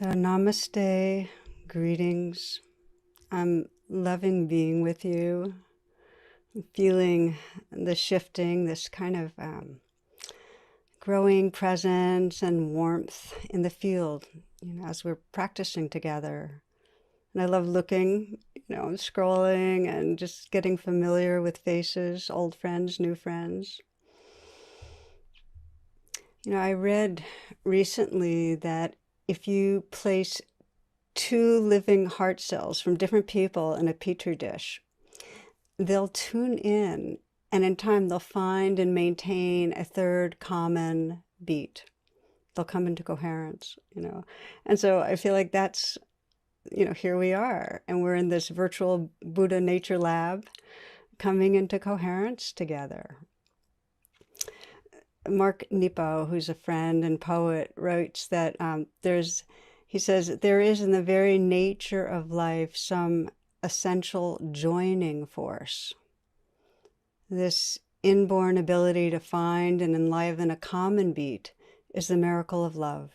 So, namaste, greetings. I'm loving being with you, feeling the shifting, this kind of growing presence and warmth in the field, as we're practicing together. And I love looking, scrolling and just getting familiar with faces, old friends, new friends. I read recently that if you place two living heart cells from different people in a petri dish, they'll tune in, and in time they'll find and maintain a third common beat. They'll come into coherence. And so I feel like that's, here we are, and we're in this virtual Buddha nature lab coming into coherence together. Mark Nepo, who's a friend and poet, writes that he says, there is in the very nature of life some essential joining force. This inborn ability to find and enliven a common beat is the miracle of love.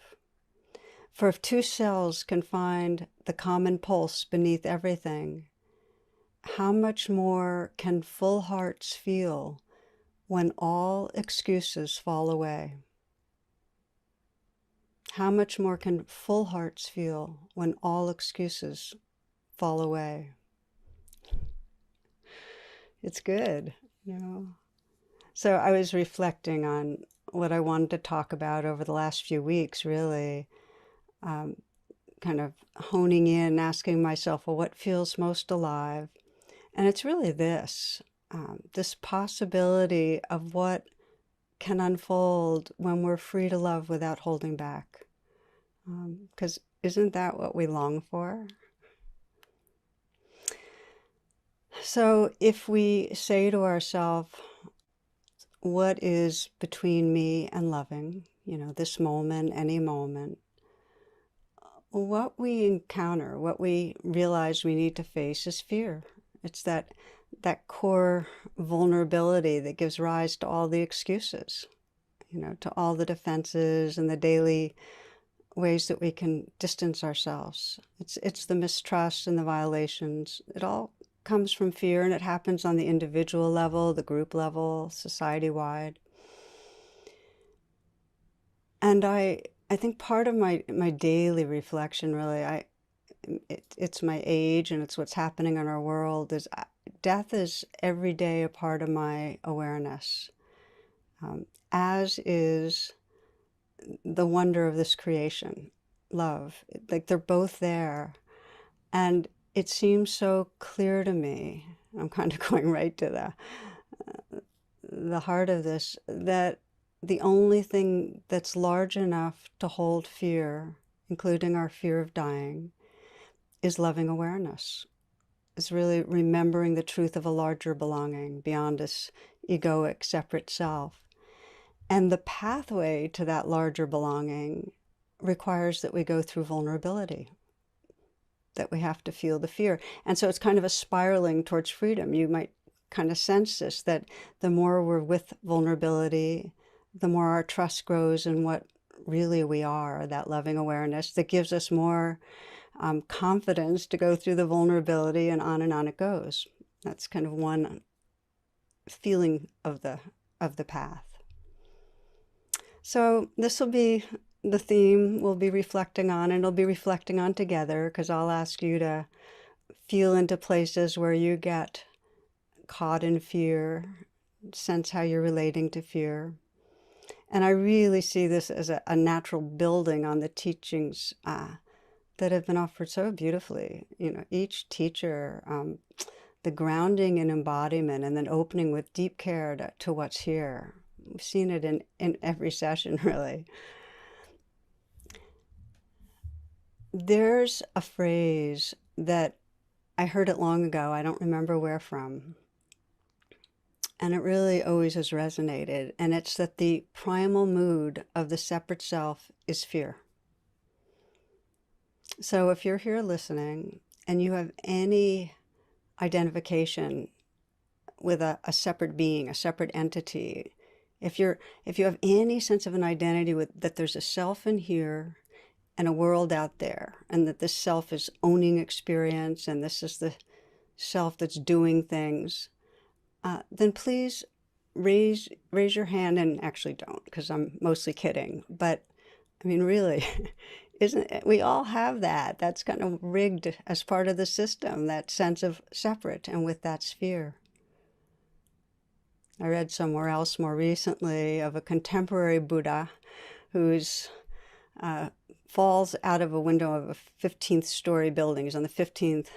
For if two cells can find the common pulse beneath everything, how much more can full hearts feel when all excuses fall away? How much more can full hearts feel when all excuses fall away? It's good. So I was reflecting on what I wanted to talk about over the last few weeks, really, kind of honing in, asking myself, well, what feels most alive? And it's really this possibility of what can unfold when we're free to love without holding back. Because isn't that what we long for? So if we say to ourselves, what is between me and loving, this moment, any moment, what we encounter, what we realize we need to face is fear. It's that core vulnerability that gives rise to all the excuses, to all the defenses and the daily ways that we can distance ourselves. It's the mistrust and the violations. It all comes from fear, and it happens on the individual level, the group level, society-wide. And I think part of my daily reflection, really, it's my age and it's what's happening in our world, is death is every day a part of my awareness, as is the wonder of this creation, love. Like they're both there. And it seems so clear to me, I'm kind of going right to the heart of this, that the only thing that's large enough to hold fear, including our fear of dying, is loving awareness. Is really remembering the truth of a larger belonging beyond this egoic, separate self. And the pathway to that larger belonging requires that we go through vulnerability, that we have to feel the fear. And so it's kind of a spiraling towards freedom. You might kind of sense this, that the more we're with vulnerability, the more our trust grows in what really we are, that loving awareness that gives us more confidence to go through the vulnerability, and on it goes. That's kind of one feeling of the path. So this will be the theme we'll be reflecting on, and we'll be reflecting on together, because I'll ask you to feel into places where you get caught in fear, sense how you're relating to fear. And I really see this as a natural building on the teachings that have been offered so beautifully. Each teacher, the grounding in embodiment, and then opening with deep care to what's here. We've seen it in every session, really. There's a phrase that I heard it long ago, I don't remember where from, and it really always has resonated, and it's that the primal mood of the separate self is fear. So if you're here listening and you have any identification with a separate being, a separate entity, if you have any sense of an identity with that there's a self in here and a world out there, and that this self is owning experience, and this is the self that's doing things, then please raise your hand, and actually don't, because I'm mostly kidding. But I mean, really, isn't it, we all have that? That's kind of rigged as part of the system, that sense of separate, and with that fear. I read somewhere else more recently of a contemporary Buddha who's falls out of a window of a 15th story building. He's on the 15th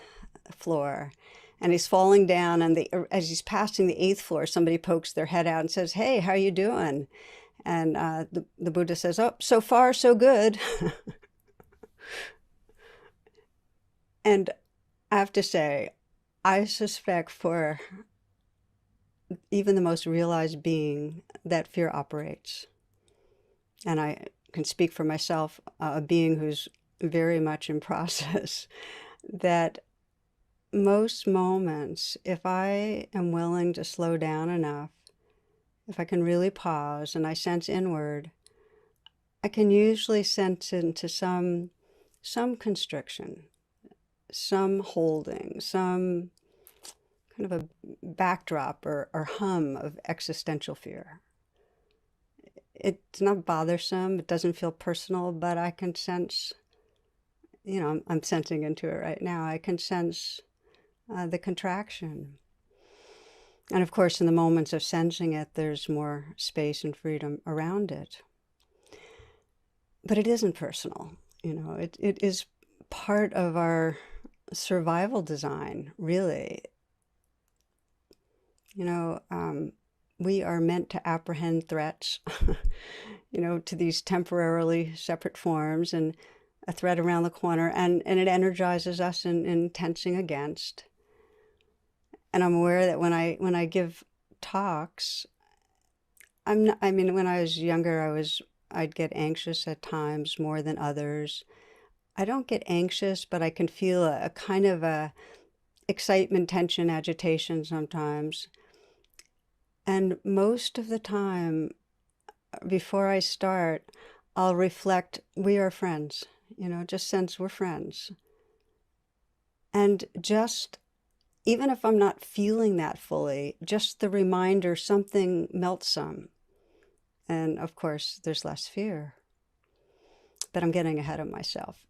floor, and he's falling down, and as he's passing the 8th floor, somebody pokes their head out and says, "Hey, how you doing?" And the Buddha says, "Oh, so far so good." And I have to say, I suspect for even the most realized being that fear operates. And I can speak for myself, a being who's very much in process, that most moments, if I am willing to slow down enough, if I can really pause and I sense inward, I can usually sense into some constriction, some holding, some kind of a backdrop or hum of existential fear. It's not bothersome, it doesn't feel personal, but I can sense, I'm sensing into it right now. I can sense the contraction. And of course, in the moments of sensing it, there's more space and freedom around it. But it isn't personal. It is part of our survival design, really. We are meant to apprehend threats, to these temporarily separate forms, and a threat around the corner, and it energizes us in tensing against. And I'm aware that when I give talks, when I was younger, I'd get anxious at times more than others. I don't get anxious, but I can feel a kind of a excitement, tension, agitation sometimes. And most of the time, before I start, I'll reflect, we are friends, just sense we're friends. And just, even if I'm not feeling that fully, just the reminder, something melts some. And of course, there's less fear. But I'm getting ahead of myself.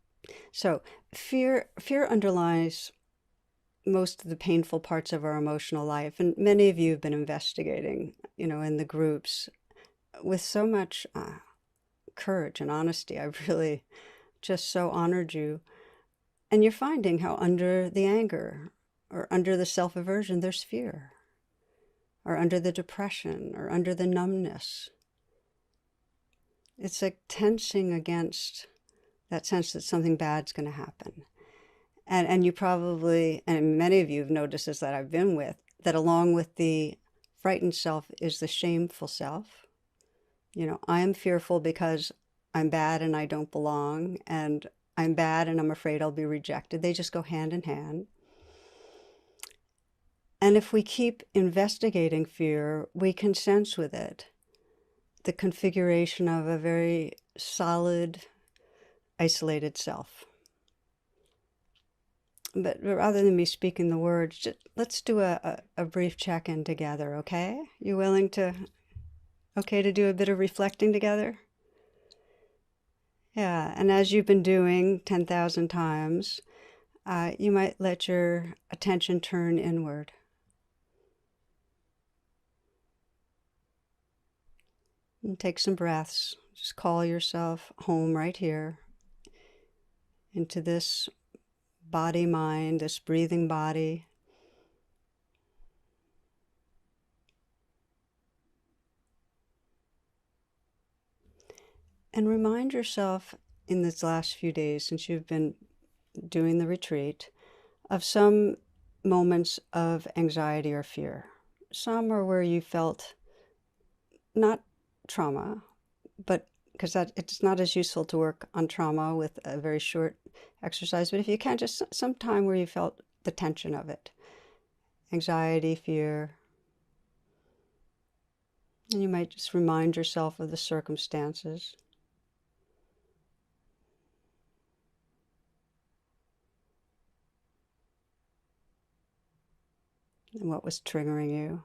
So fear underlies most of the painful parts of our emotional life. And many of you have been investigating, in the groups with so much courage and honesty. I really just so honored you. And you're finding how under the anger or under the self-aversion, there's fear, or under the depression or under the numbness. It's like tensing against that sense that something bad's going to happen. And you probably, and many of you have noticed this that I've been with, that along with the frightened self is the shameful self. I am fearful because I'm bad and I don't belong, and I'm bad and I'm afraid I'll be rejected. They just go hand in hand. And if we keep investigating fear, we can sense with it the configuration of a very solid, isolated self. But rather than me speaking the words, let's do a brief check-in together, okay? You willing to, okay to do a bit of reflecting together? Yeah, and as you've been doing 10,000 times, you might let your attention turn inward. And take some breaths. Just call yourself home right here into this body-mind, this breathing body. And remind yourself in these last few days, since you've been doing the retreat, of some moments of anxiety or fear. Some are where you felt not trauma, but because it's not as useful to work on trauma with a very short exercise, but if you can, just some time where you felt the tension of it. Anxiety, fear. And you might just remind yourself of the circumstances. and what was triggering you.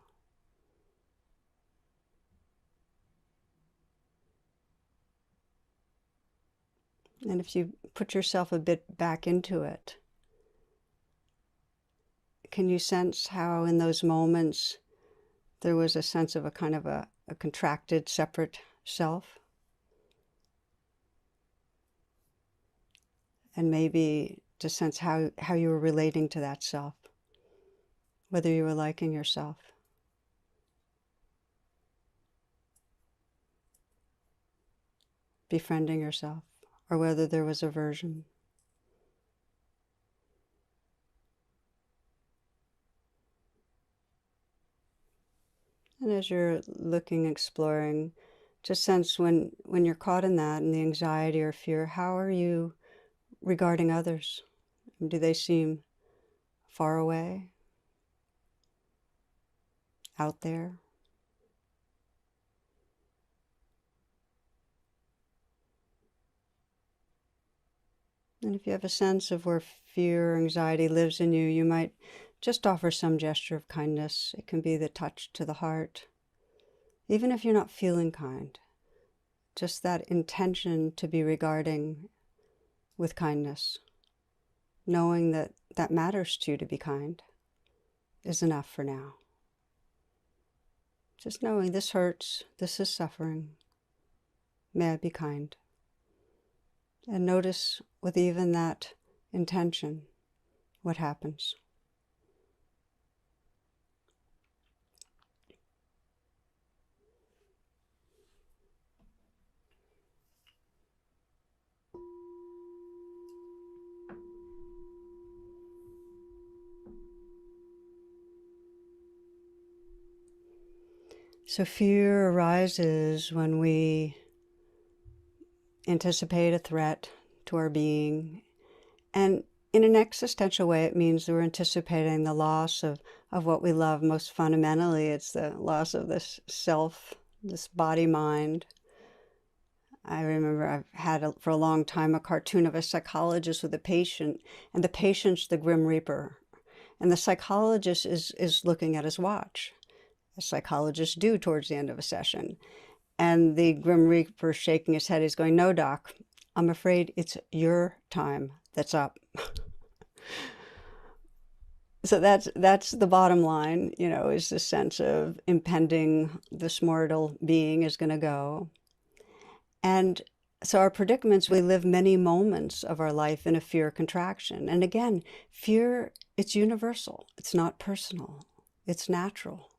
And if you put yourself a bit back into it, can you sense how in those moments there was a sense of a kind of a contracted, separate self? And maybe to sense how you were relating to that self, whether you were liking yourself. Befriending yourself, or whether there was aversion. And as you're looking, exploring, just sense when you're caught in that, in the anxiety or fear, how are you regarding others? Do they seem far away? Out there? And if you have a sense of where fear or anxiety lives in you, you might just offer some gesture of kindness. It can be the touch to the heart. Even if you're not feeling kind, just that intention to be regarding with kindness, knowing that that matters to you to be kind, is enough for now. Just knowing this hurts, this is suffering, may I be kind. And notice with even that intention what happens. So fear arises when we anticipate a threat to our being. And in an existential way, it means we're anticipating the loss of what we love. Most fundamentally, it's the loss of this self, this body-mind. I remember I've had for a long time a cartoon of a psychologist with a patient, and the patient's the Grim Reaper. And the psychologist is looking at his watch, as psychologists do towards the end of a session. And the Grim Reaper shaking his head, he's going, "No, doc, I'm afraid it's your time that's up." So that's the bottom line, is the sense of impending, this mortal being is going to go. And so our predicaments, we live many moments of our life in a fear contraction. And again, fear, it's universal. It's not personal. It's natural.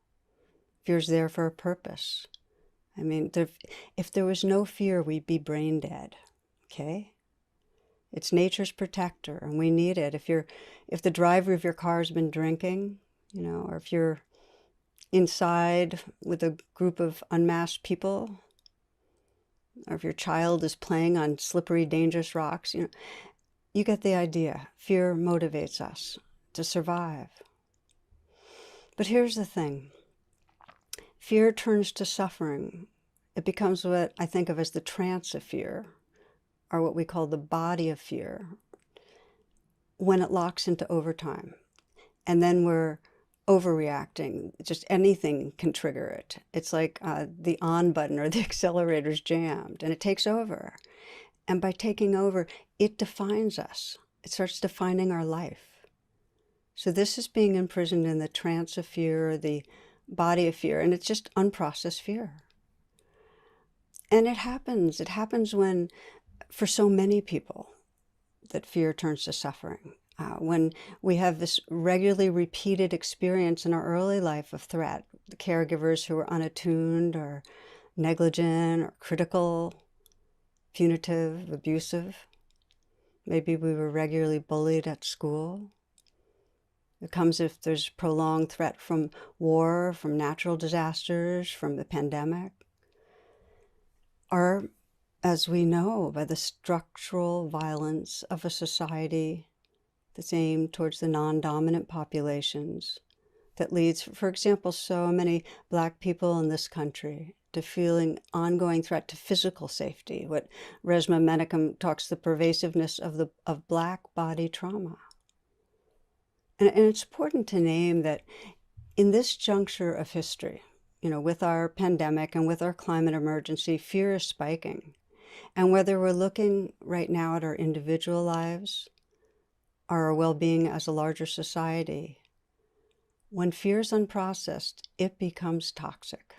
Fear's there for a purpose. I mean, if there was no fear, we'd be brain dead, okay? It's nature's protector, and we need it. If the driver of your car has been drinking, or if you're inside with a group of unmasked people, or if your child is playing on slippery, dangerous rocks, you get the idea. Fear motivates us to survive. But here's the thing. Fear turns to suffering. It becomes what I think of as the trance of fear, or what we call the body of fear, when it locks into overtime. And then we're overreacting. Just anything can trigger it. It's like the on button or the accelerator's jammed, and it takes over. And by taking over, it defines us. It starts defining our life. So this is being imprisoned in the trance of fear, or the body of fear, and it's just unprocessed fear. And it happens when, for so many people, that fear turns to suffering. When we have this regularly repeated experience in our early life of threat, the caregivers who were unattuned or negligent or critical, punitive, abusive. Maybe we were regularly bullied at school. It comes if there's prolonged threat from war, from natural disasters, from the pandemic. Or, as we know, by the structural violence of a society that's aimed towards the non-dominant populations, that leads, for example, so many Black people in this country to feeling ongoing threat to physical safety, what Resmaa Menakem talks the pervasiveness of Black body trauma. And it's important to name that In this juncture of history, with our pandemic and with our climate emergency, fear is spiking. And whether we're looking right now at our individual lives or our well-being as a larger society, when fear is unprocessed, it becomes toxic.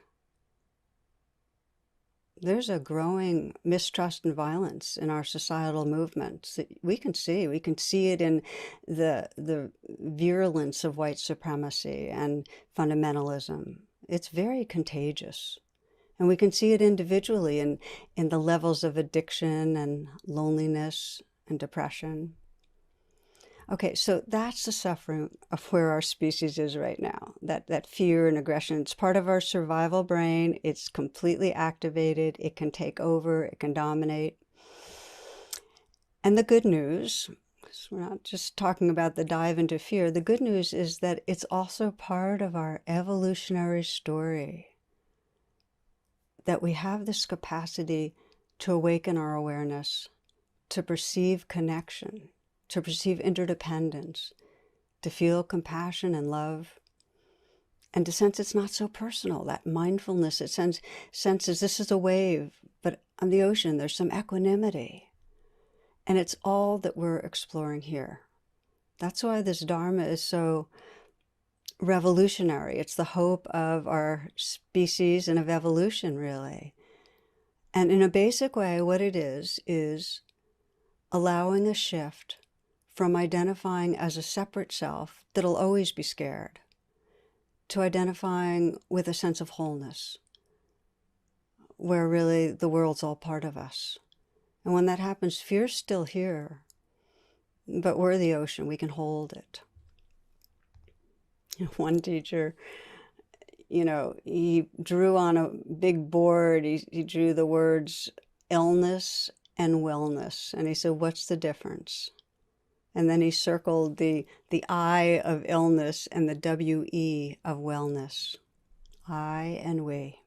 There's a growing mistrust and violence in our societal movements that we can see. We can see it in the virulence of white supremacy and fundamentalism. It's very contagious. And we can see it individually in the levels of addiction and loneliness and depression. Okay, so that's the suffering of where our species is right now, that fear and aggression. It's part of our survival brain. It's completely activated. It can take over. It can dominate. And the good news, 'cause we're not just talking about the dive into fear, the good news is that it's also part of our evolutionary story, that we have this capacity to awaken our awareness, to perceive connection, to perceive interdependence, to feel compassion and love, and to sense it's not so personal, that mindfulness, it senses this is a wave, but on the ocean there's some equanimity. And it's all that we're exploring here. That's why this Dharma is so revolutionary. It's the hope of our species and of evolution, really. And in a basic way, what it is allowing a shift from identifying as a separate self that'll always be scared, to identifying with a sense of wholeness, where really the world's all part of us. And when that happens, fear's still here, but we're the ocean, we can hold it. One teacher, he drew on a big board, he drew the words illness and wellness, and he said, what's the difference? And then he circled the I of illness and the W-E of wellness. I and we.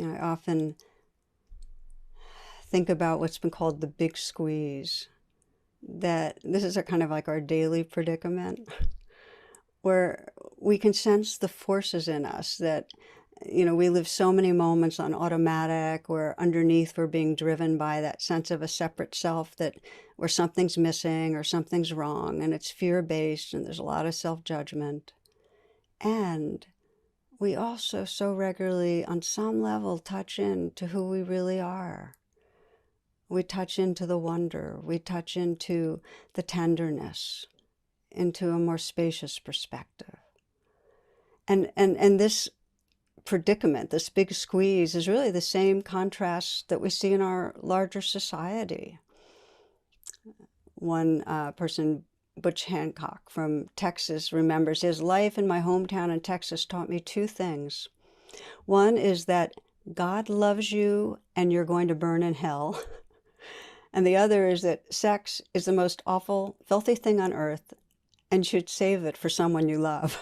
I often think about what's been called the big squeeze, that this is kind of like our daily predicament, where we can sense the forces in us that we live so many moments on automatic, where underneath we're being driven by that sense of a separate self, that where something's missing or something's wrong, and it's fear-based, and there's a lot of self-judgment. And we also so regularly, on some level, touch into who we really are. We touch into the wonder, we touch into the tenderness, into a more spacious perspective. And this predicament, this big squeeze, is really the same contrast that we see in our larger society. One person, Butch Hancock from Texas, remembers, his life in my hometown in Texas taught me two things. One is that God loves you and you're going to burn in hell. And the other is that sex is the most awful, filthy thing on earth, and you should save it for someone you love.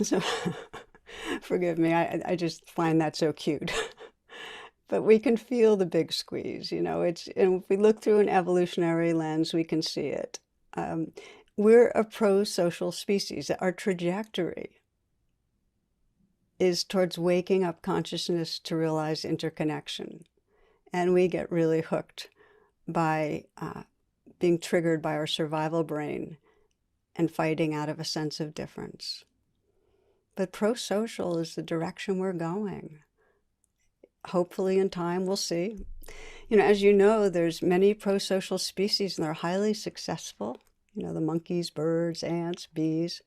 So, forgive me, I just find that so cute. But we can feel the big squeeze, and if we look through an evolutionary lens, we can see it. We're a pro-social species. Our trajectory is towards waking up consciousness to realize interconnection. And we get really hooked by being triggered by our survival brain and fighting out of a sense of difference. But pro-social is the direction we're going. Hopefully in time, we'll see. As you know, there's many pro-social species and they're highly successful. The monkeys, birds, ants, bees.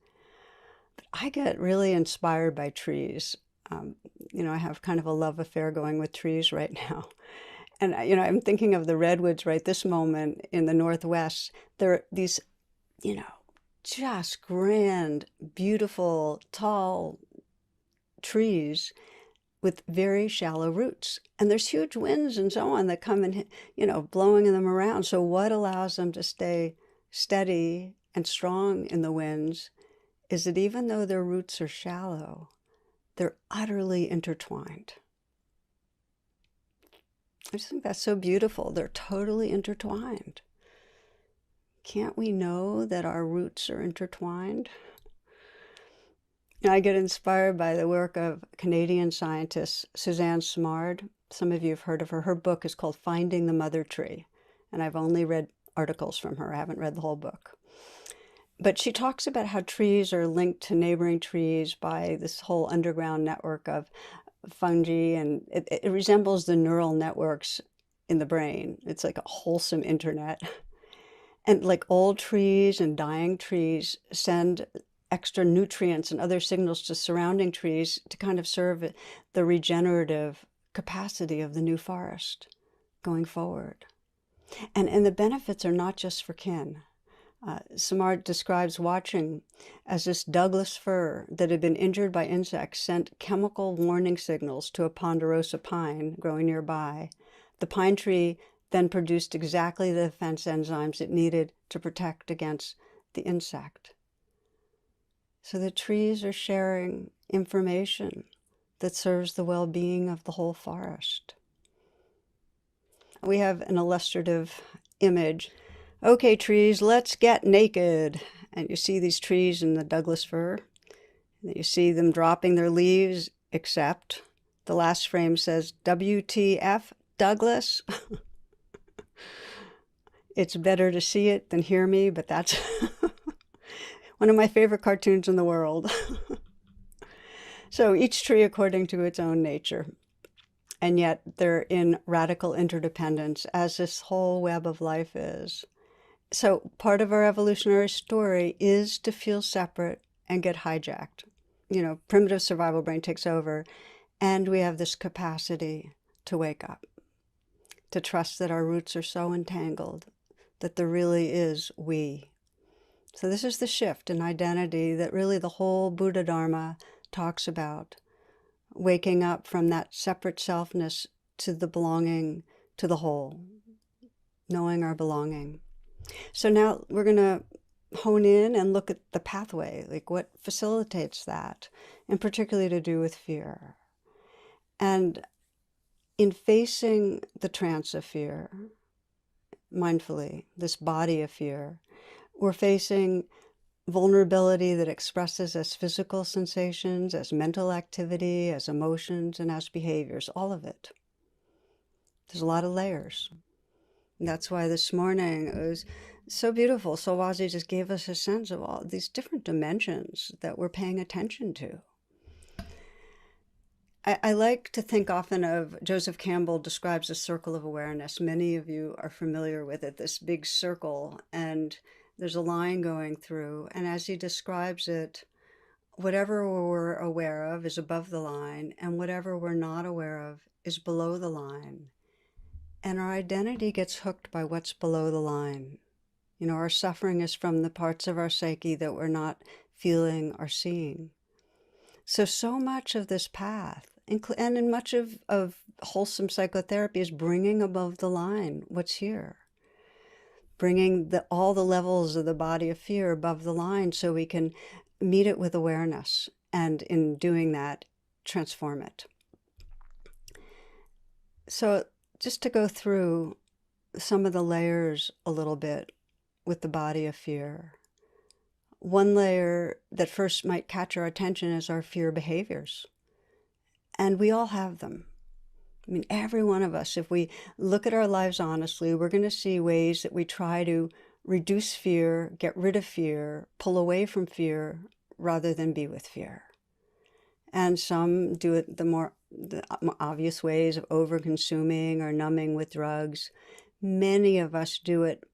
But I get really inspired by trees. I have kind of a love affair going with trees right now. And, I'm thinking of the redwoods right this moment in the Northwest. There are these, just grand, beautiful, tall trees with very shallow roots. And there's huge winds and so on that come and, blowing them around. So what allows them to stay steady and strong in the winds is that even though their roots are shallow, they're utterly intertwined. I just think that's so beautiful. They're totally intertwined. can't we know that our roots are intertwined? I get inspired by the work of Canadian scientist Suzanne Simard. Some of you have heard of her. Her book is called Finding the Mother Tree, and I've only read articles from her. I haven't read the whole book. But she talks about how trees are linked to neighboring trees by this whole underground network of fungi, and it resembles the neural networks in the brain. It's like a wholesome internet. And like old trees and dying trees send extra nutrients and other signals to surrounding trees to kind of serve the regenerative capacity of the new forest going forward. And the benefits are not just for kin. Simard describes watching as this Douglas fir that had been injured by insects sent chemical warning signals to a ponderosa pine growing nearby. The pine tree then produced exactly the defense enzymes it needed to protect against the insect. So the trees are sharing information that serves the well-being of the whole forest. We have an illustrative image. Okay, trees, let's get naked. And you see these trees in the Douglas fir. You see them dropping their leaves, except the last frame says, WTF, Douglas? It's better to see it than hear me, but that's one of my favorite cartoons in the world. So each tree according to its own nature, and yet they're in radical interdependence, as this whole web of life is. So part of our evolutionary story is to feel separate and get hijacked. Primitive survival brain takes over, and we have this capacity to wake up, to trust that our roots are so entangled that there really is we. So this is the shift in identity that really the whole Buddha Dharma talks about, waking up from that separate selfness to the belonging to the whole, knowing our belonging. So now we're going to hone in and look at the pathway, like what facilitates that, and particularly to do with fear. And in facing the trance of fear, mindfully, this body of fear, we're facing vulnerability that expresses as physical sensations, as mental activity, as emotions, and as behaviors, all of it. There's a lot of layers. And that's why this morning it was so beautiful. Solvazi just gave us a sense of all these different dimensions that we're paying attention to. I like to think often of, Joseph Campbell describes a circle of awareness. Many of you are familiar with it, this big circle, and there's a line going through. And as he describes it, whatever we're aware of is above the line, and whatever we're not aware of is below the line. And our identity gets hooked by what's below the line. Our suffering is from the parts of our psyche that we're not feeling or seeing. So much of this path, and in much of wholesome psychotherapy, is bringing above the line what's here. Bringing all the levels of the body of fear above the line so we can meet it with awareness, and in doing that, transform it. So just to go through some of the layers a little bit with the body of fear. One layer that first might catch our attention is our fear behaviors. And we all have them. Every one of us, if we look at our lives honestly, we're going to see ways that we try to reduce fear, get rid of fear, pull away from fear, rather than be with fear. And some do it the more obvious ways of over-consuming or numbing with drugs. Many of us do it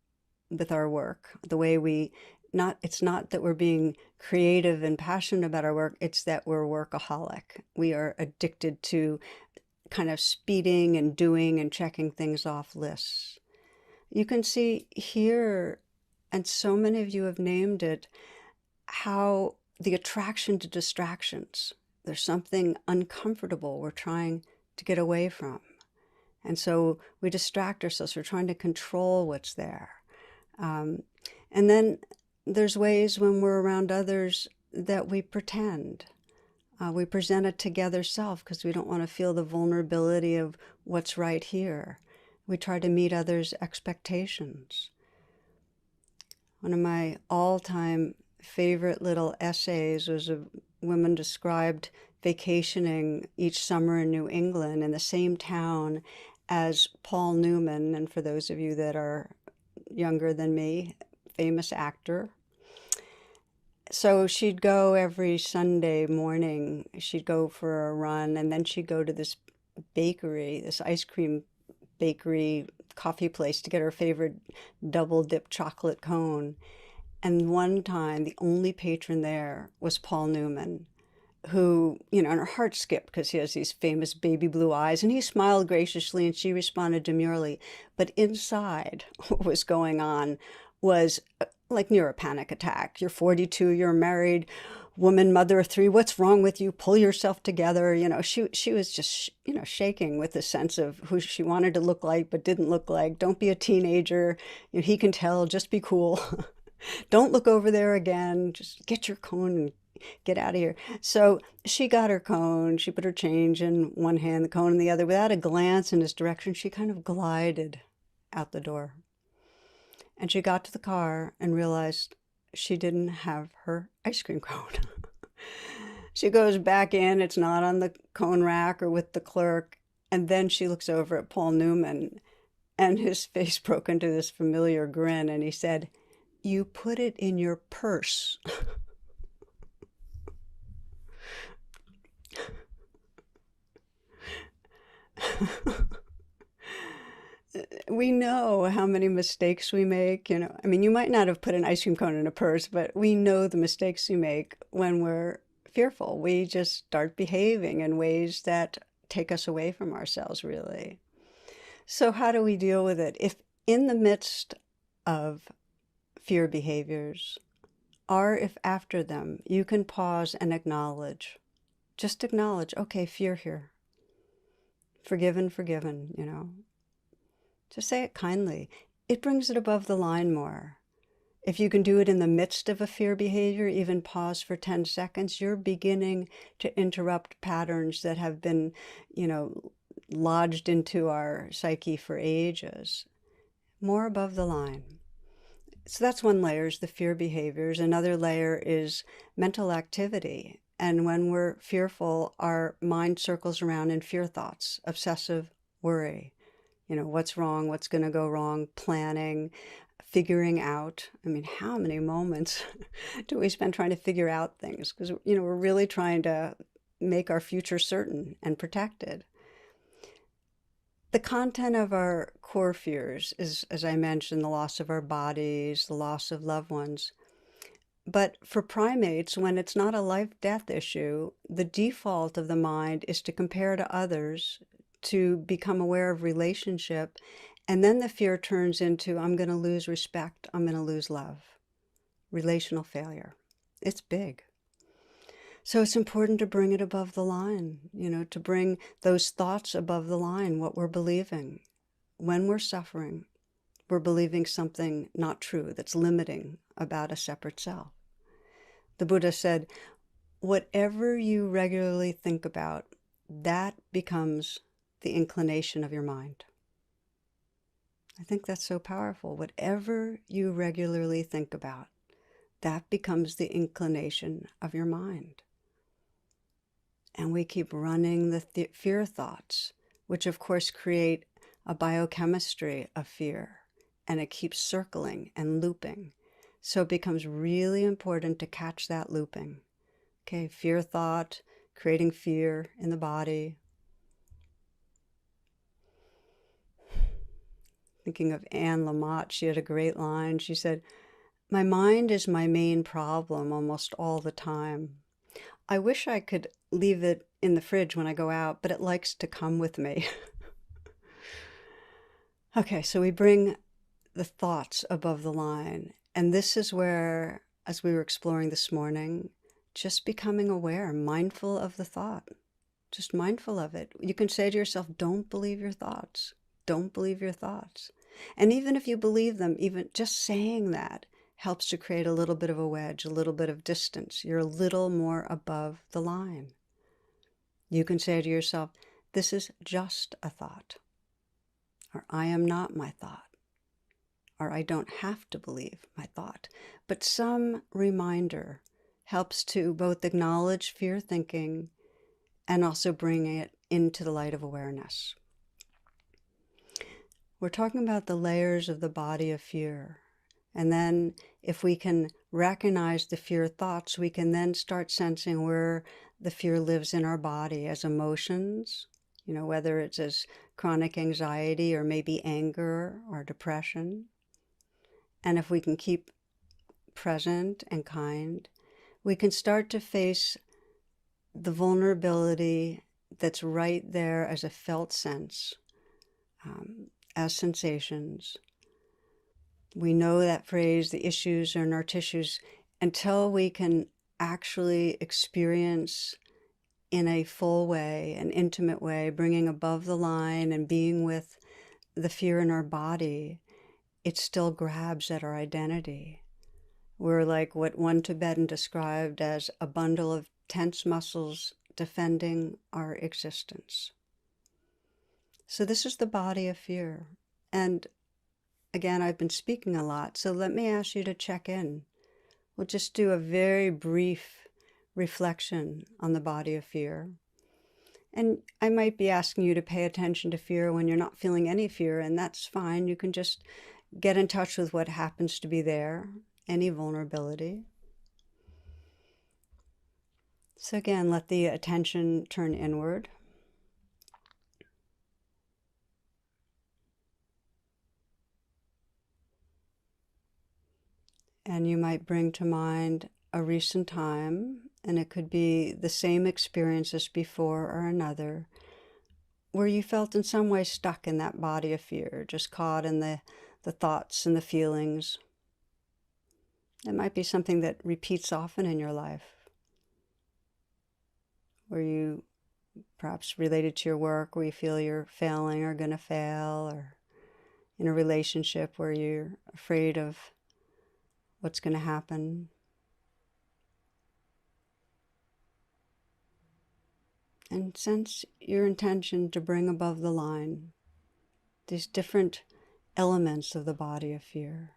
with our work, the way it's not that we're being creative and passionate about our work, it's that we're workaholic. We are addicted to kind of speeding and doing and checking things off lists. You can see here, and so many of you have named it, how the attraction to distractions, there's something uncomfortable we're trying to get away from. And so we distract ourselves, we're trying to control what's there. And then there's ways when we're around others that we pretend. We present a together self because we don't want to feel the vulnerability of what's right here. We try to meet others' expectations. One of my all-time favorite little essays was a woman described vacationing each summer in New England in the same town as Paul Newman. And for those of you that are younger than me, famous actor. So she'd go every Sunday morning, she'd go for a run, and then she'd go to this bakery, this ice cream bakery coffee place to get her favorite double dip chocolate cone. And one time, the only patron there was Paul Newman, who, and her heart skipped because he has these famous baby blue eyes, and he smiled graciously and she responded demurely. But inside, what was going on was like near a panic attack. You're 42, you're married, woman, mother of three. What's wrong with you? Pull yourself together. She was just, shaking with a sense of who she wanted to look like but didn't look like. Don't be a teenager. He can tell. Just be cool. Don't look over there again. Just get your cone and get out of here. So she got her cone. She put her change in one hand, the cone in the other. Without a glance in his direction, she kind of glided out the door. And she got to the car and realized she didn't have her ice cream cone. She goes back in. It's not on the cone rack or with the clerk. And then she looks over at Paul Newman, and his face broke into this familiar grin. And he said, "You put it in your purse." We know how many mistakes we make. You might not have put an ice cream cone in a purse, but we know the mistakes we make when we're fearful. We just start behaving in ways that take us away from ourselves, really. So how do we deal with it? If in the midst of fear behaviors, or if after them, you can pause and acknowledge, just acknowledge, okay, fear here. Forgiven. Just say it kindly. It brings it above the line more. If you can do it in the midst of a fear behavior, even pause for 10 seconds, you're beginning to interrupt patterns that have been, lodged into our psyche for ages. More above the line. So that's one layer, is the fear behaviors. Another layer is mental activity. And when we're fearful, our mind circles around in fear thoughts, obsessive worry. What's wrong, what's going to go wrong, planning, figuring out. How many moments do we spend trying to figure out things? Because, we're really trying to make our future certain and protected. The content of our core fears is, as I mentioned, the loss of our bodies, the loss of loved ones. But for primates, when it's not a life-death issue, the default of the mind is to compare to others, to become aware of relationship, and then the fear turns into, I'm going to lose respect, I'm going to lose love. Relational failure. It's big. So it's important to bring it above the line, to bring those thoughts above the line, what we're believing. When we're suffering, we're believing something not true, that's limiting about a separate self. The Buddha said, whatever you regularly think about, that becomes the inclination of your mind. I think that's so powerful. Whatever you regularly think about, that becomes the inclination of your mind. And we keep running the fear thoughts, which of course create a biochemistry of fear, and it keeps circling and looping. So it becomes really important to catch that looping. Okay, fear thought, creating fear in the body. Thinking of Anne Lamott, she had a great line. She said, "My mind is my main problem almost all the time. I wish I could leave it in the fridge when I go out, but it likes to come with me." Okay, so we bring the thoughts above the line. And this is where, as we were exploring this morning, just becoming aware, mindful of the thought, just mindful of it. You can say to yourself, don't believe your thoughts. Don't believe your thoughts. And even if you believe them, even just saying that helps to create a little bit of a wedge, a little bit of distance. You're a little more above the line. You can say to yourself, this is just a thought, or I am not my thought, or I don't have to believe my thought. But some reminder helps to both acknowledge fear thinking and also bring it into the light of awareness. We're talking about the layers of the body of fear. And then if we can recognize the fear thoughts, we can then start sensing where the fear lives in our body as emotions, whether it's as chronic anxiety or maybe anger or depression. And if we can keep present and kind, we can start to face the vulnerability that's right there as a felt sense, as sensations. We know that phrase, the issues are in our tissues, until we can actually experience in a full way, an intimate way, bringing above the line and being with the fear in our body. It still grabs at our identity. We're like what one Tibetan described as a bundle of tense muscles defending our existence. So this is the body of fear. And again, I've been speaking a lot, so let me ask you to check in. We'll just do a very brief reflection on the body of fear. And I might be asking you to pay attention to fear when you're not feeling any fear, and that's fine. You can just get in touch with what happens to be there, any vulnerability. So again, let the attention turn inward. And you might bring to mind a recent time, and it could be the same experience as before or another, where you felt in some way stuck in that body of fear, just caught in the thoughts and the feelings. It might be something that repeats often in your life, where you perhaps related to your work, where you feel you're failing or going to fail, or in a relationship where you're afraid of what's going to happen. And sense your intention to bring above the line these different elements of the body of fear.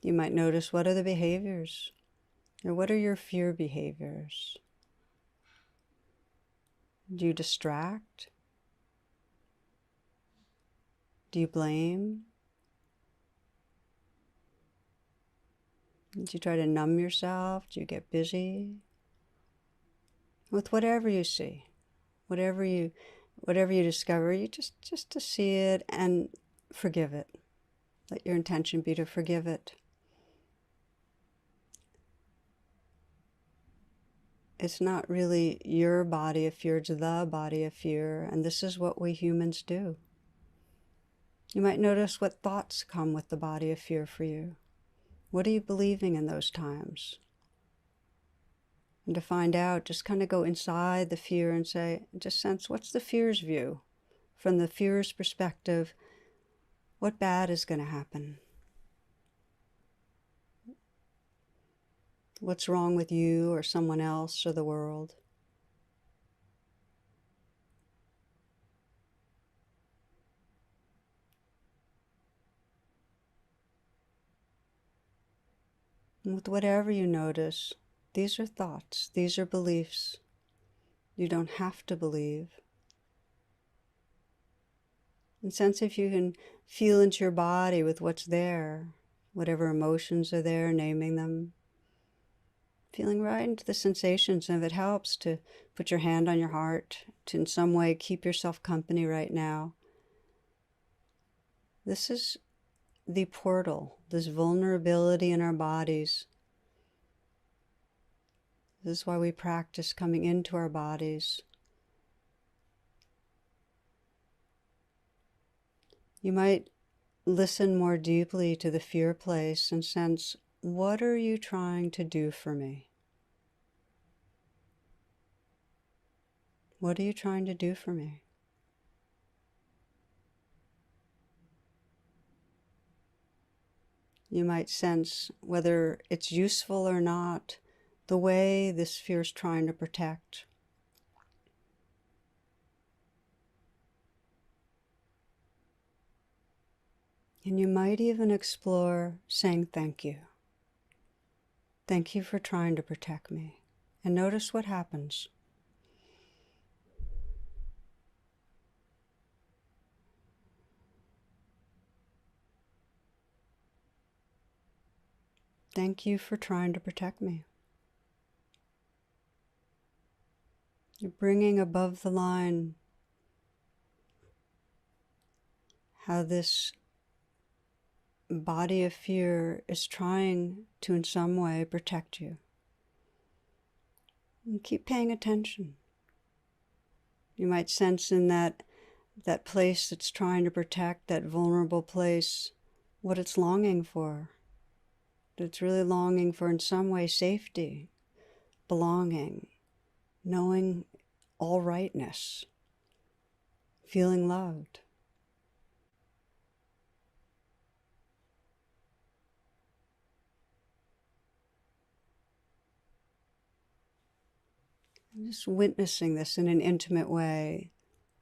You might notice, what are the behaviors? Or what are your fear behaviors? Do you distract? Do you blame? Do you try to numb yourself? Do you get busy? With whatever you see, whatever you discover, you just to see it and forgive it. Let your intention be to forgive it. It's not really your body of fear, it's the body of fear, and this is what we humans do. You might notice what thoughts come with the body of fear for you. What are you believing in those times? And to find out, just kind of go inside the fear and say, just sense, what's the fear's view? From the fear's perspective, what bad is going to happen? What's wrong with you or someone else or the world? And with whatever you notice, these are thoughts, these are beliefs. You don't have to believe. And sense if you can feel into your body with what's there, whatever emotions are there, naming them. Feeling right into the sensations, and if it helps to put your hand on your heart, to in some way keep yourself company right now. This is the portal, this vulnerability in our bodies. This is why we practice coming into our bodies. You might listen more deeply to the fear place and sense, what are you trying to do for me? What are you trying to do for me? You might sense whether it's useful or not, the way this fear is trying to protect. And you might even explore saying thank you. Thank you for trying to protect me. And notice what happens. Thank you for trying to protect me. You're bringing above the line how this body of fear is trying to, in some way, protect you. And keep paying attention. You might sense in that place that's trying to protect, that vulnerable place, what it's longing for. That it's really longing for, in some way, safety, belonging, knowing all rightness, feeling loved. Just witnessing this in an intimate way,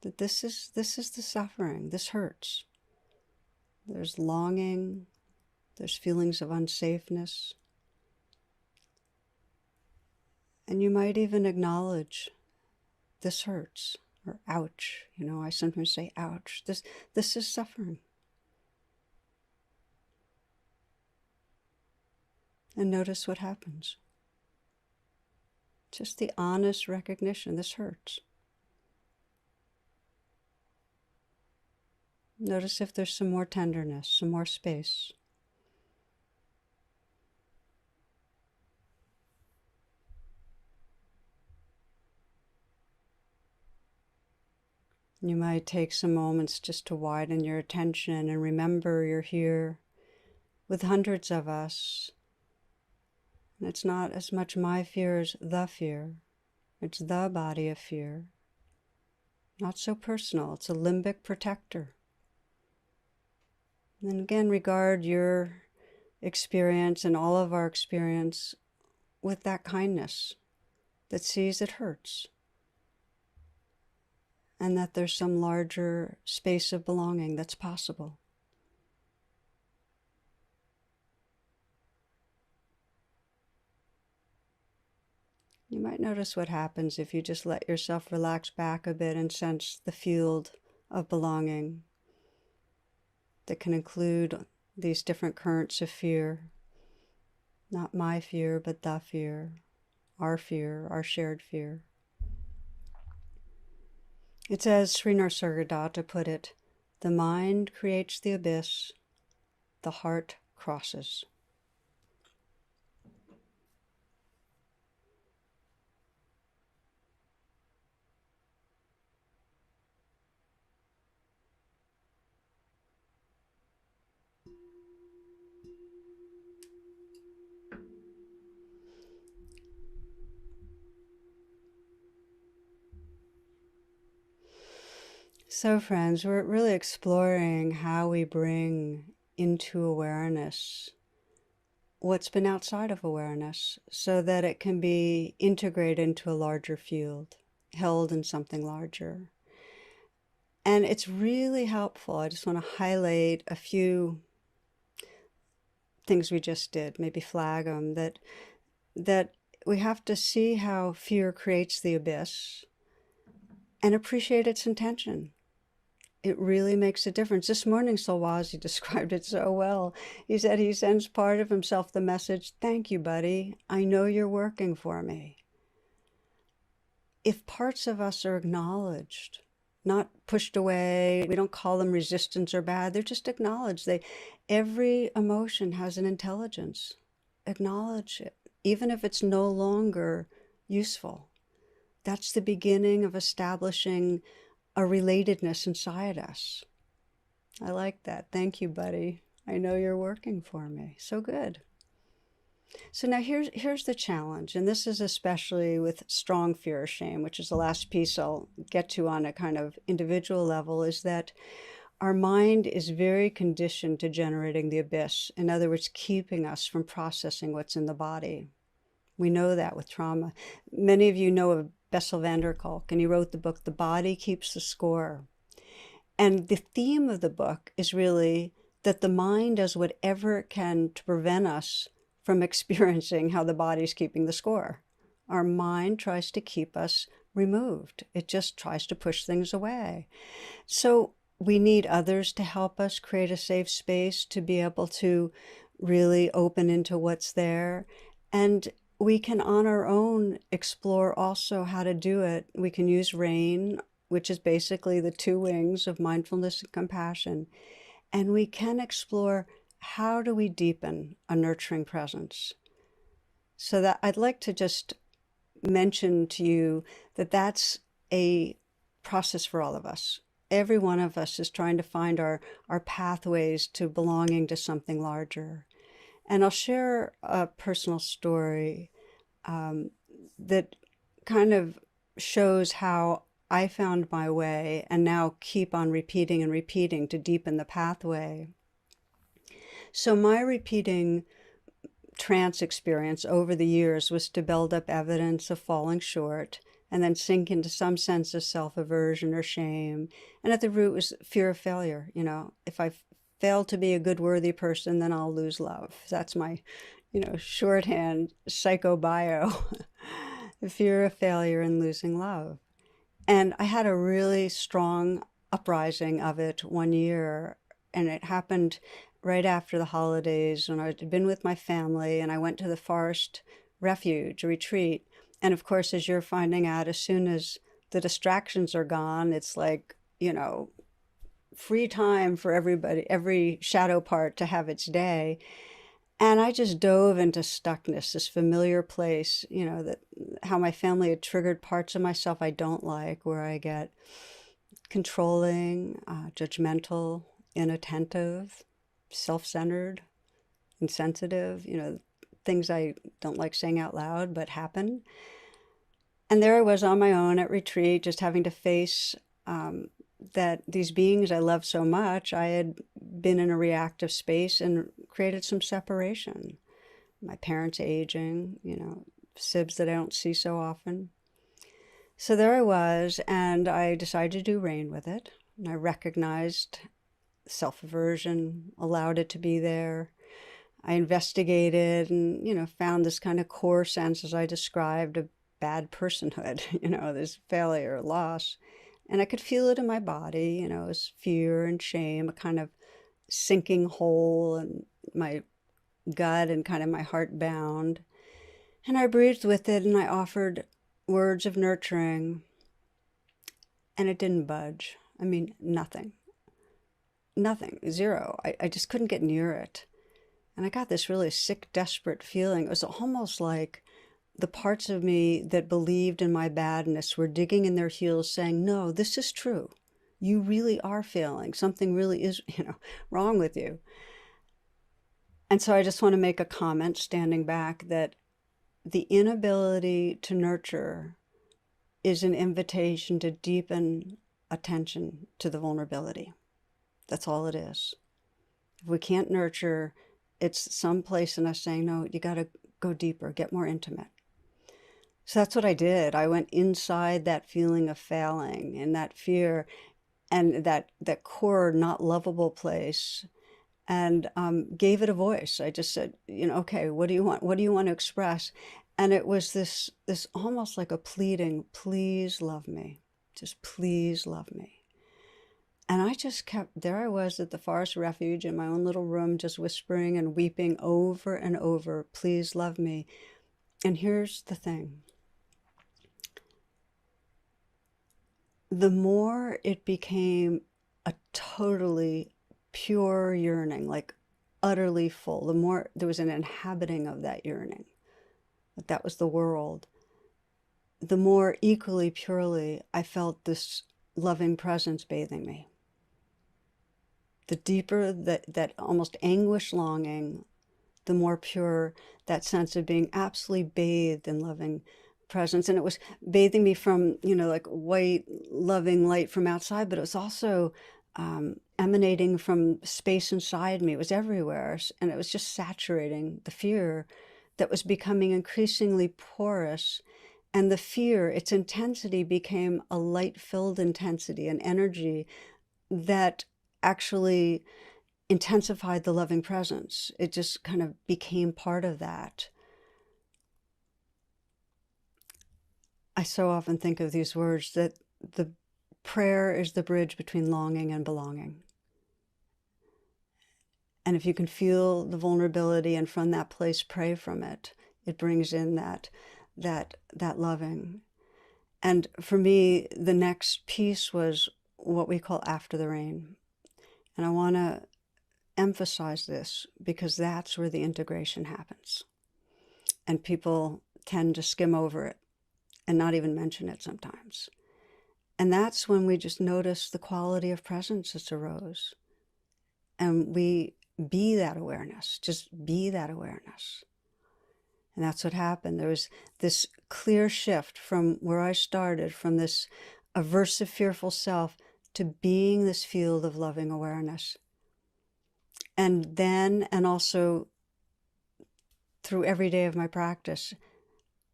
that this is the suffering, this hurts. There's longing, there's feelings of unsafeness. And you might even acknowledge, this hurts, or ouch. I sometimes say ouch. This is suffering. And notice what happens. Just the honest recognition, this hurts. Notice if there's some more tenderness, some more space. You might take some moments just to widen your attention and remember you're here with hundreds of us. And it's not as much my fear as the fear. It's the body of fear. Not so personal. It's a limbic protector. And again, regard your experience and all of our experience with that kindness that sees it hurts. And that there's some larger space of belonging that's possible. You might notice what happens if you just let yourself relax back a bit and sense the field of belonging that can include these different currents of fear. Not my fear, but the fear, our shared fear. It's as Sri Nisargadatta put it, the mind creates the abyss, the heart crosses. So friends, we're really exploring how we bring into awareness what's been outside of awareness so that it can be integrated into a larger field, held in something larger. And it's really helpful. I just want to highlight a few things we just did, maybe flag them, that we have to see how fear creates the abyss and appreciate its intention. It really makes a difference. This morning, Solwazi described it so well. He said he sends part of himself the message, thank you, buddy. I know you're working for me. If parts of us are acknowledged, not pushed away, we don't call them resistance or bad, they're just acknowledged. Every emotion has an intelligence. Acknowledge it, even if it's no longer useful. That's the beginning of establishing a relatedness inside us. I like that. Thank you, buddy. I know you're working for me. So good. So now here's the challenge, and this is especially with strong fear or shame, which is the last piece I'll get to on a kind of individual level, is that our mind is very conditioned to generating the abyss. In other words, keeping us from processing what's in the body. We know that with trauma. Many of you know of Bessel van der Kolk, and he wrote the book, The Body Keeps the Score. And the theme of the book is really that the mind does whatever it can to prevent us from experiencing how the body's keeping the score. Our mind tries to keep us removed. It just tries to push things away. So we need others to help us create a safe space to be able to really open into what's there. And we can on our own explore also how to do it. We can use RAIN, which is basically the two wings of mindfulness and compassion. And we can explore, how do we deepen a nurturing presence? So that I'd like to just mention to you that that's a process for all of us. Every one of us is trying to find our pathways to belonging to something larger. And I'll share a personal story that kind of shows how I found my way and now keep on repeating and repeating to deepen the pathway. So my repeating trance experience over the years was to build up evidence of falling short and then sink into some sense of self-aversion or shame. And at the root was fear of failure. You know, if I fail to be a good, worthy person, then I'll lose love. That's my, shorthand psychobio. The fear of failure and losing love. And I had a really strong uprising of it one year, and it happened right after the holidays when I had been with my family, and I went to the forest refuge retreat. And of course, as you're finding out, as soon as the distractions are gone, it's like, free time for everybody, every shadow part to have its day. And I just dove into stuckness, this familiar place, that how my family had triggered parts of myself I don't like, where I get controlling, judgmental, inattentive, self-centered, insensitive, things I don't like saying out loud, but happen. And there I was on my own at retreat, just having to face that these beings I love so much, I had been in a reactive space and created some separation. My parents aging, sibs that I don't see so often. So there I was, and I decided to do RAIN with it. And I recognized self-aversion, allowed it to be there. I investigated and, found this kind of core sense, as I described, of bad personhood, this failure, loss. And I could feel it in my body, as fear and shame, a kind of sinking hole in my gut and kind of my heart bound. And I breathed with it and I offered words of nurturing, and it didn't budge. I mean, nothing, zero. I just couldn't get near it. And I got this really sick, desperate feeling. It was almost like the parts of me that believed in my badness were digging in their heels saying, no, this is true. You really are failing. Something really is, wrong with you. And so I just want to make a comment standing back that the inability to nurture is an invitation to deepen attention to the vulnerability. That's all it is. If we can't nurture, it's some place in us saying, no, you got to go deeper, get more intimate. So that's what I did. I went inside that feeling of failing and that fear and that core not lovable place, and gave it a voice. I just said, okay, what do you want? What do you want to express? And it was this almost like a pleading, please love me. Just please love me. And I just there I was at the forest refuge in my own little room, just whispering and weeping over and over, please love me. And here's the thing. The more it became a totally pure yearning, like utterly full, the more there was an inhabiting of that yearning, that was the world, the more equally purely I felt this loving presence bathing me. The deeper that almost anguish longing, the more pure that sense of being absolutely bathed in loving presence. And it was bathing me from, like white, loving light from outside, but it was also emanating from space inside me. It was everywhere. And it was just saturating the fear that was becoming increasingly porous. And the fear, its intensity became a light-filled intensity, an energy that actually intensified the loving presence. It just kind of became part of that. I so often think of these words that the prayer is the bridge between longing and belonging. And if you can feel the vulnerability and from that place pray from it, it brings in that loving. And for me, the next piece was what we call after the rain. And I want to emphasize this because that's where the integration happens. And people tend to skim over it and not even mention it sometimes. And that's when we just notice the quality of presence that's arose. And we be that awareness, just be that awareness. And that's what happened. There was this clear shift from where I started, from this aversive, fearful self to being this field of loving awareness. And then, and also through every day of my practice,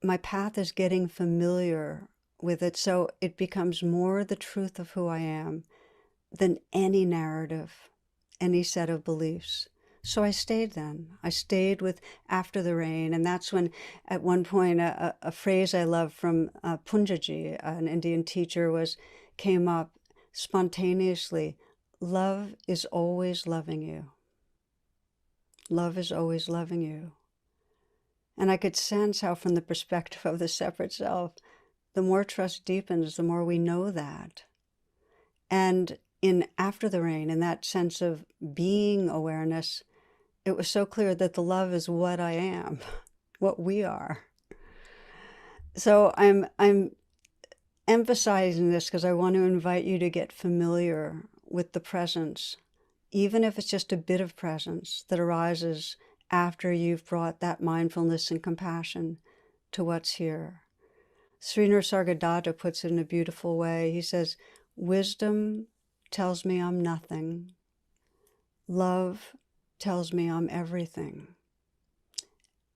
my path is getting familiar with it. So it becomes more the truth of who I am than any narrative, any set of beliefs. So I stayed then. I stayed with after the rain. And that's when, at one point, a phrase I love from Punjaji, an Indian teacher, came up spontaneously. Love is always loving you. Love is always loving you. And I could sense how, from the perspective of the separate self, the more trust deepens, the more we know that. And in after the rain, in that sense of being awareness, it was so clear that the love is what I am, what we are. So I'm emphasizing this because I want to invite you to get familiar with the presence, even if it's just a bit of presence that arises after you've brought that mindfulness and compassion to what's here. Sri Nisargadatta puts it in a beautiful way. He says, wisdom tells me I'm nothing. Love tells me I'm everything.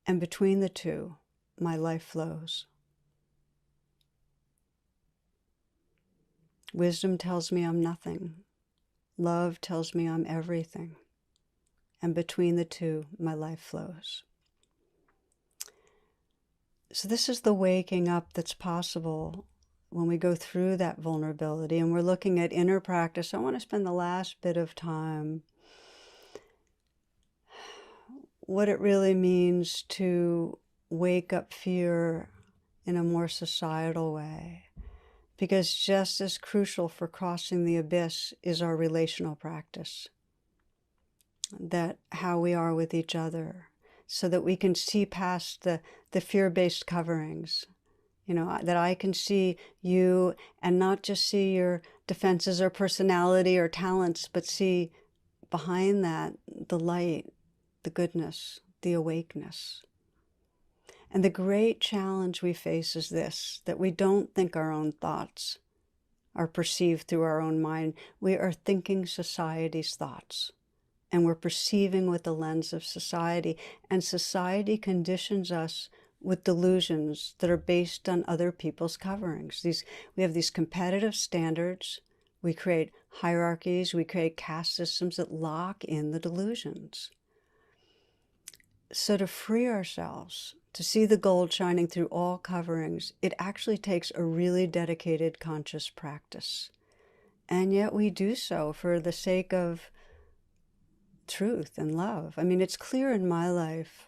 And between the two, my life flows. Wisdom tells me I'm nothing. Love tells me I'm everything. And between the two, my life flows. So this is the waking up that's possible when we go through that vulnerability, and we're looking at inner practice. I want to spend the last bit of time what it really means to wake up fear in a more societal way. Because just as crucial for crossing the abyss is our relational practice. That how we are with each other, so that we can see past the fear-based coverings. You know, that I can see you and not just see your defenses or personality or talents, but see behind that the light, the goodness, the awakeness. And the great challenge we face is this, that we don't think our own thoughts are perceived through our own mind. We are thinking society's thoughts, and we're perceiving with the lens of society. And society conditions us with delusions that are based on other people's coverings. We have these competitive standards. We create hierarchies. We create caste systems that lock in the delusions. So to free ourselves, to see the gold shining through all coverings, it actually takes a really dedicated conscious practice. And yet we do so for the sake of truth and love. I mean, it's clear in my life.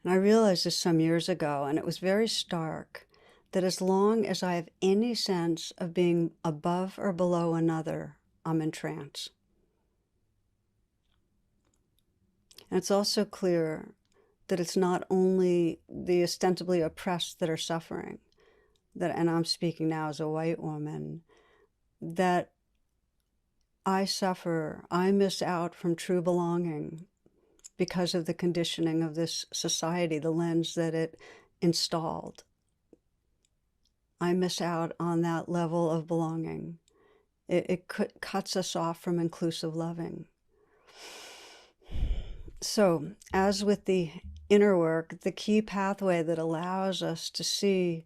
And I realized this some years ago, and it was very stark, that as long as I have any sense of being above or below another, I'm in trance. And it's also clear that it's not only the ostensibly oppressed that are suffering, and I'm speaking now as a white woman, that I suffer, I miss out from true belonging because of the conditioning of this society, the lens that it installed. I miss out on that level of belonging. It cuts us off from inclusive loving. So, as with the inner work, the key pathway that allows us to see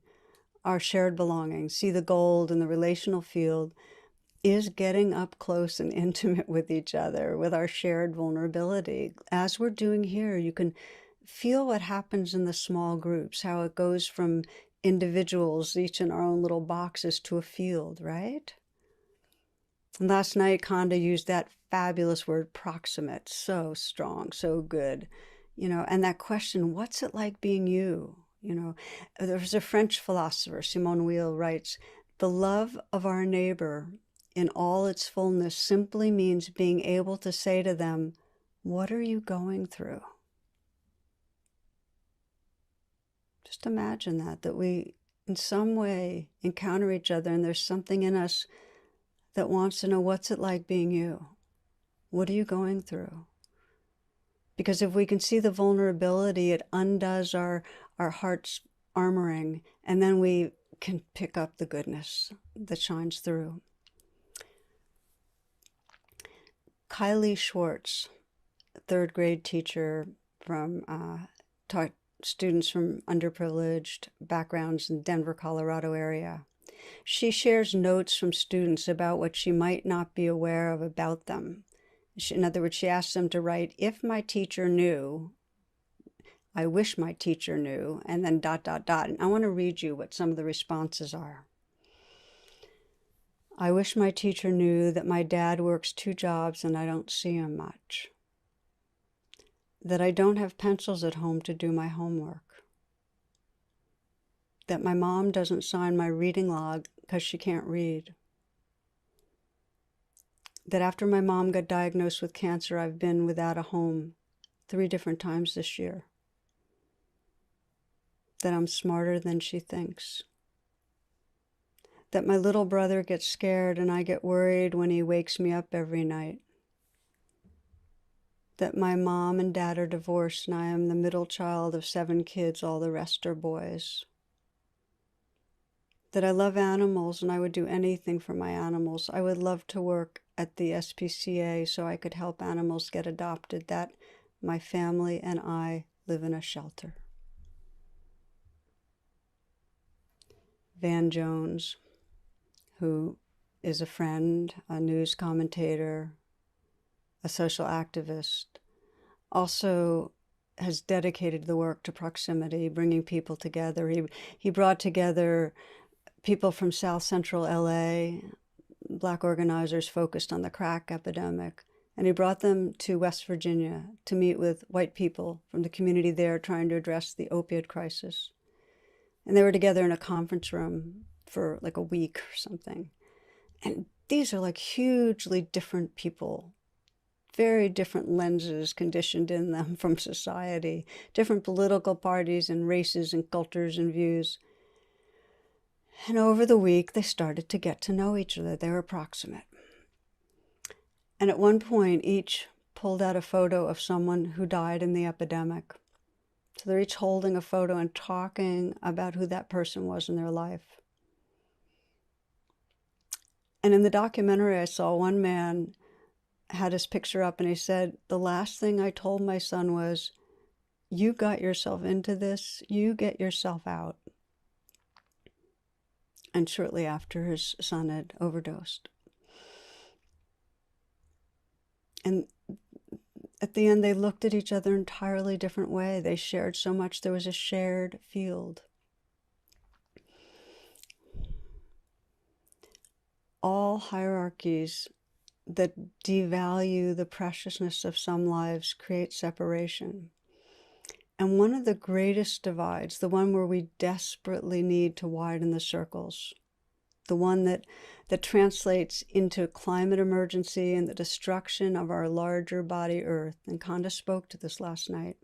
our shared belonging, see the gold in the relational field, is getting up close and intimate with each other, with our shared vulnerability. As we're doing here, you can feel what happens in the small groups, how it goes from individuals, each in our own little boxes, to a field, right? And last night, Khanda used that fabulous word, proximate, so strong, so good. And that question, what's it like being you? There's a French philosopher, Simone Weil, writes, the love of our neighbor in all its fullness simply means being able to say to them, what are you going through? Just imagine that we in some way encounter each other and there's something in us that wants to know, what's it like being you? What are you going through? Because if we can see the vulnerability, it undoes our heart's armoring, and then we can pick up the goodness that shines through. Kylie Schwartz, third grade teacher taught students from underprivileged backgrounds in Denver, Colorado area. She shares notes from students about what she might not be aware of about them. In other words, she asks them to write, if my teacher knew, I wish my teacher knew, and then ... And I want to read you what some of the responses are. I wish my teacher knew that my dad works 2 jobs and I don't see him much. That I don't have pencils at home to do my homework. That my mom doesn't sign my reading log because she can't read. That after my mom got diagnosed with cancer, I've been without a home 3 different times this year. That I'm smarter than she thinks. That my little brother gets scared and I get worried when he wakes me up every night. That my mom and dad are divorced and I am the middle child of 7 kids, all the rest are boys. That I love animals and I would do anything for my animals. I would love to work at the SPCA so I could help animals get adopted. That my family and I live in a shelter. Van Jones, who is a friend, a news commentator, a social activist, also has dedicated the work to proximity, bringing people together. He brought together people from South Central LA, Black organizers focused on the crack epidemic, and he brought them to West Virginia to meet with white people from the community there trying to address the opioid crisis. And they were together in a conference room for like a week or something. And these are like hugely different people, very different lenses conditioned in them from society, different political parties and races and cultures and views. And over the week, they started to get to know each other. They were proximate. And at one point, each pulled out a photo of someone who died in the epidemic. So they're each holding a photo and talking about who that person was in their life. And in the documentary, I saw one man had his picture up and he said, the last thing I told my son was, you got yourself into this, you get yourself out. And shortly after, his son had overdosed. And at the end, they looked at each other entirely different way. They shared so much. There was a shared field. All hierarchies that devalue the preciousness of some lives create separation. And one of the greatest divides, the one where we desperately need to widen the circles, the one that translates into climate emergency and the destruction of our larger body Earth, and Khanda spoke to this last night.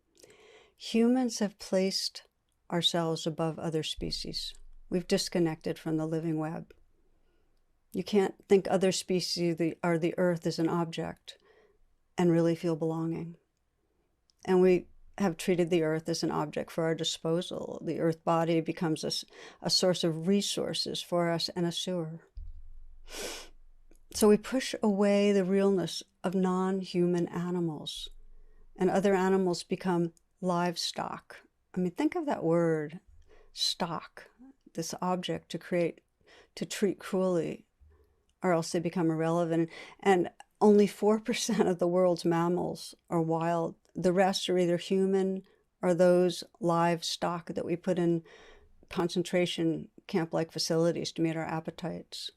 Humans have placed ourselves above other species. We've disconnected from the living web. You can't think other species or the Earth as an object and really feel belonging. And we have treated the Earth as an object for our disposal. The Earth body becomes a source of resources for us and a sewer. So we push away the realness of non-human animals, and other animals become livestock. I mean, think of that word, stock, this object to treat cruelly. or else they become irrelevant. And only 4% of the world's mammals are wild. The rest are either human or those livestock that we put in concentration camp-like facilities to meet our appetites.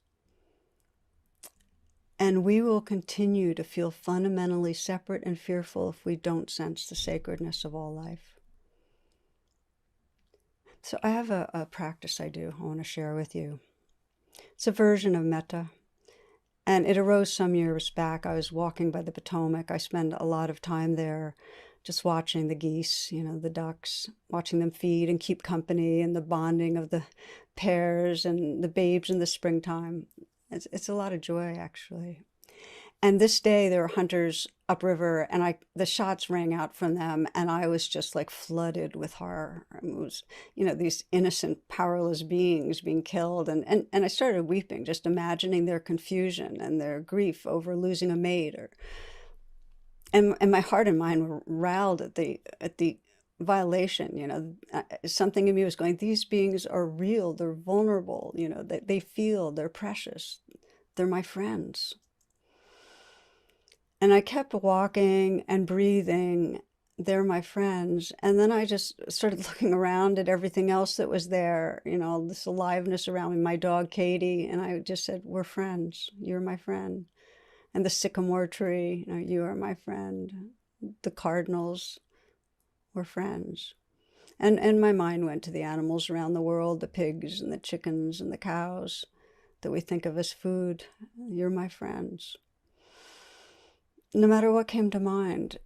And we will continue to feel fundamentally separate and fearful if we don't sense the sacredness of all life. So I have a practice I do I want to share with you. It's a version of metta. And it arose some years back. I was walking by the Potomac. I spend a lot of time there just watching the geese, the ducks, watching them feed and keep company, and the bonding of the pairs and the babes in the springtime. It's a lot of joy, actually. And this day there were hunters upriver, and the shots rang out from them, and I was just like flooded with horror. It was, these innocent, powerless beings being killed, and I started weeping, just imagining their confusion and their grief over losing a mate, and my heart and mind were riled at the violation. Something in me was going, these beings are real, they're vulnerable, they feel, they're precious, they're my friends. And I kept walking and breathing, they're my friends. And then I just started looking around at everything else that was there, this aliveness around me, my dog, Katie. And I just said, we're friends. You're my friend. And the sycamore tree, you are my friend. The cardinals, we're friends. And my mind went to the animals around the world, the pigs and the chickens and the cows that we think of as food. You're my friends. No matter what came to mind.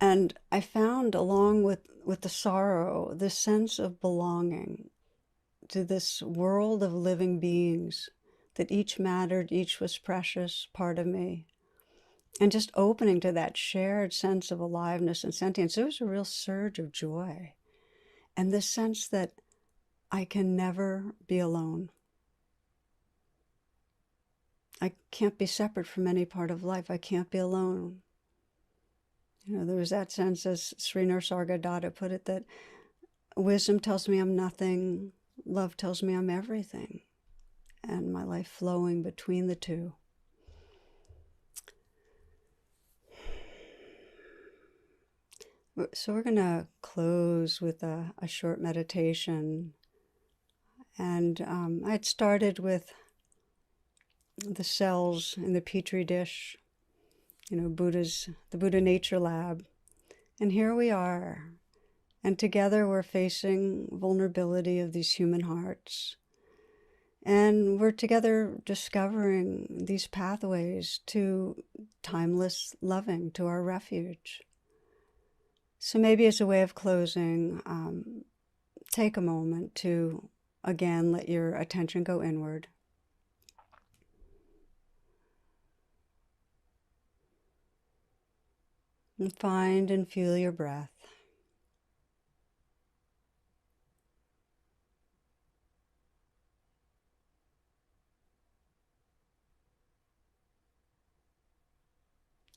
And I found, along with the sorrow, this sense of belonging to this world of living beings, that each mattered, each was precious, part of me. And just opening to that shared sense of aliveness and sentience, there was a real surge of joy. And this sense that I can never be alone. I can't be separate from any part of life. I can't be alone. There was that sense, as Sri Nisargadatta put it, that wisdom tells me I'm nothing, love tells me I'm everything, and my life flowing between the two. So we're going to close with a short meditation. And I'd started with the cells in the Petri dish, the Buddha Nature Lab. And here we are. And together we're facing vulnerability of these human hearts. And we're together discovering these pathways to timeless loving, to our refuge. So maybe as a way of closing, take a moment to, again, let your attention go inward. And find and feel your breath.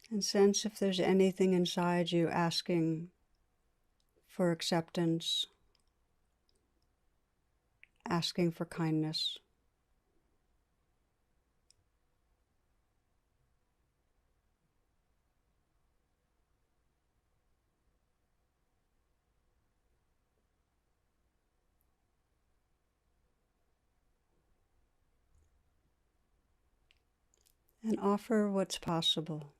And sense if there's anything inside you asking for acceptance, asking for kindness. And offer what's possible.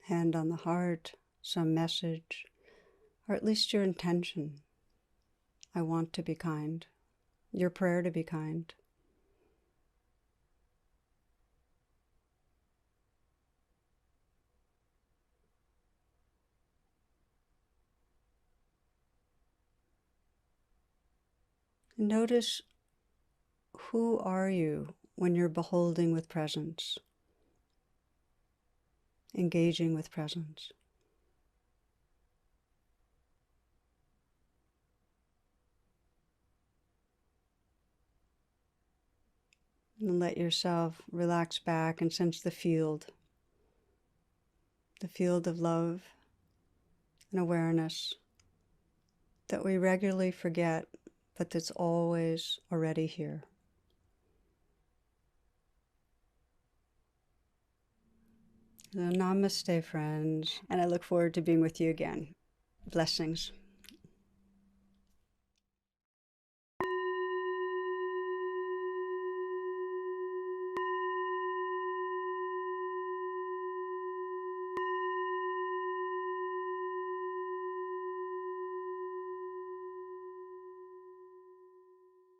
Hand on the heart, some message, or at least your intention. I want to be kind. Your prayer to be kind. Notice, who are you when you're beholding with presence, engaging with presence? And let yourself relax back and sense the field of love and awareness that we regularly forget, but that's always already here. So namaste, friends. And I look forward to being with you again. Blessings.